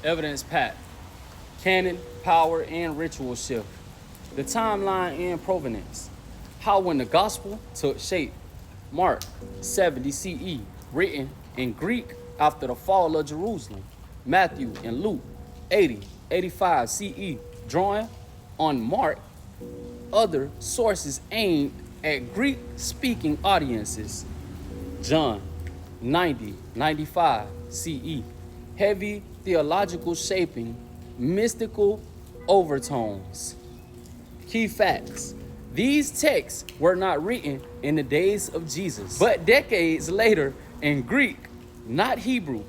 Evidence packed. Canon, power, and ritual shift. The timeline and provenance. How when the gospel took shape. Mark 70 CE, written in Greek after the fall of Jerusalem. Matthew and Luke 85 CE, drawing on Mark. Other sources aimed at Greek-speaking audiences. John 95 CE, heavy theological shaping, mystical overtones. Key facts. These texts were not written in the days of Jesus, but decades later in Greek, not Hebrew,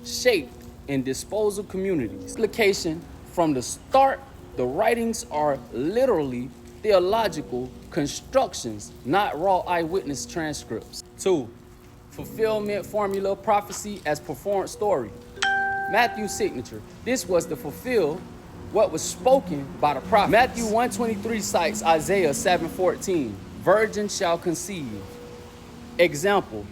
shaped in disposal communities. Application from the start, the writings are literally theological constructions, not raw eyewitness transcripts. 2. Fulfillment formula, prophecy as performed story. Matthew's signature. This was to fulfill what was spoken by the prophet. Matthew 1:23 cites Isaiah 7:14. Virgin shall conceive. Example.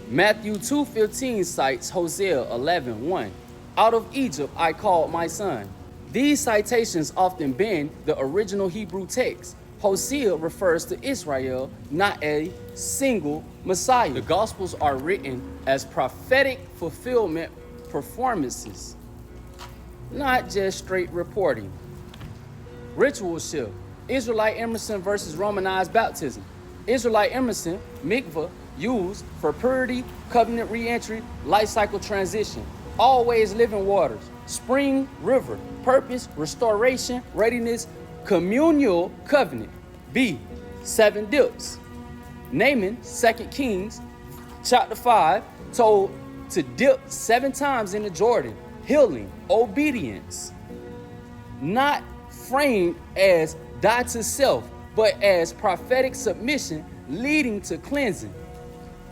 Matthew 2:15 cites Hosea 11:1. Out of Egypt I called my son. These citations often bend the original Hebrew text. Hosea refers to Israel, not a single Messiah. The Gospels are written as prophetic fulfillment performances, not just straight reporting. Ritual shift. Israelite Emerson versus Romanized baptism. Israelite Emerson, mikvah, used for purity, covenant re-entry, life cycle transition. Always living waters. Spring, river. Purpose, restoration, readiness, communal covenant. B. 7 dips. Naaman, 2 Kings, chapter 5, told to dip 7 times in the Jordan. Healing, obedience. Not framed as die to self, but as prophetic submission leading to cleansing.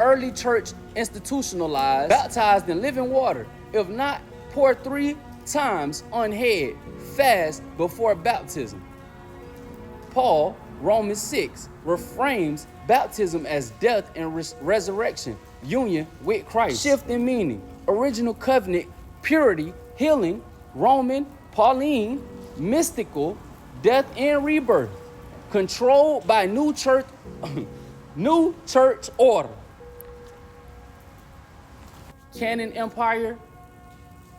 Early church institutionalized, baptized in living water. If not, pour 3 times on head, fast before baptism. Paul, Romans 6, reframes baptism as death and resurrection, union with Christ. Shift in meaning. Original covenant, purity, healing. Roman, Pauline, mystical, death and rebirth. Controlled by new church order. Canon Empire,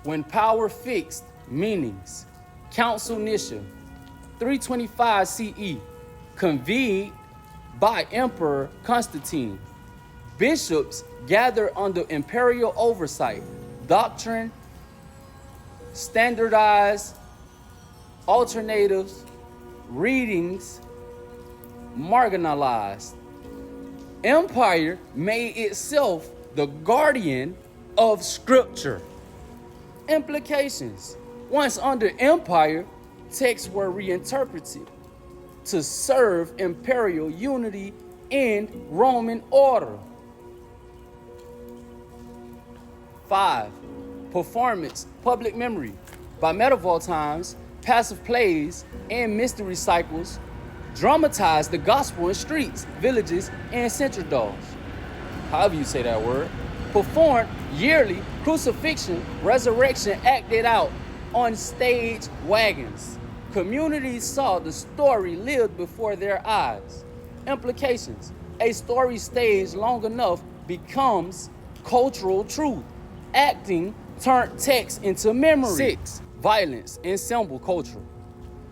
when power fixed, meanings. Council Nisha, 325 CE, convened by Emperor Constantine. Bishops gather under imperial oversight. Doctrine, standardized, alternatives, readings, marginalized. Empire made itself the guardian of scripture. Implications. Once under empire, texts were reinterpreted to serve imperial unity and Roman order. 5. Performance, public memory. By medieval times, passive plays and mystery cycles dramatized the gospel in streets, villages, and centerdals. However you say that word. Performed yearly, crucifixion, resurrection acted out on stage wagons. Communities saw the story lived before their eyes. Implications. A story staged long enough becomes cultural truth. Acting turned text into memory. 6. Violence and symbol culture.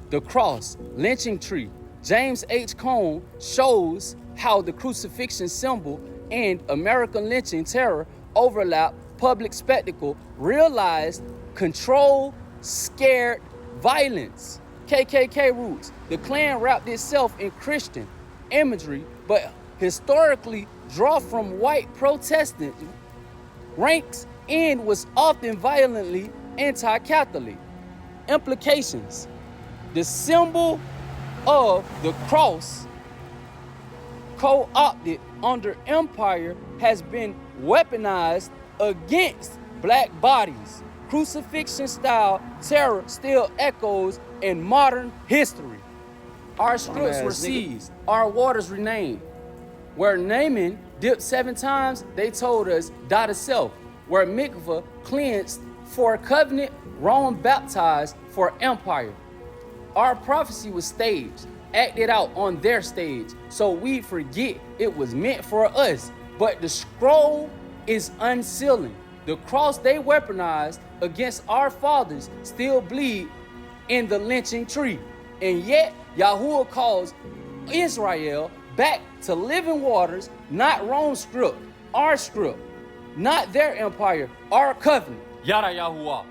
The cross, lynching tree. James H. Cone shows how the crucifixion symbol and American lynching terror overlap. Public spectacle, realized control, scared violence. KKK roots. The Klan wrapped itself in Christian imagery, but historically draw from white Protestant ranks and was often violently anti-Catholic. Implications. The symbol of the cross, co-opted under empire, has been weaponized against black bodies. Crucifixion-style terror still echoes in modern history. Our scripts were seized, our waters renamed. Where Naaman dipped 7 times, they told us, die to self. Where mikvah cleansed For covenant, Rome baptized for empire. Our prophecy was staged, acted out on their stage, so we forget it was meant for us. But the scroll is unsealing. The cross they weaponized against our fathers still bleed in the lynching tree. And yet, Yahuwah calls Israel back to living waters, not Rome's script, our script, not their empire, our covenant. Yada Yahuwah.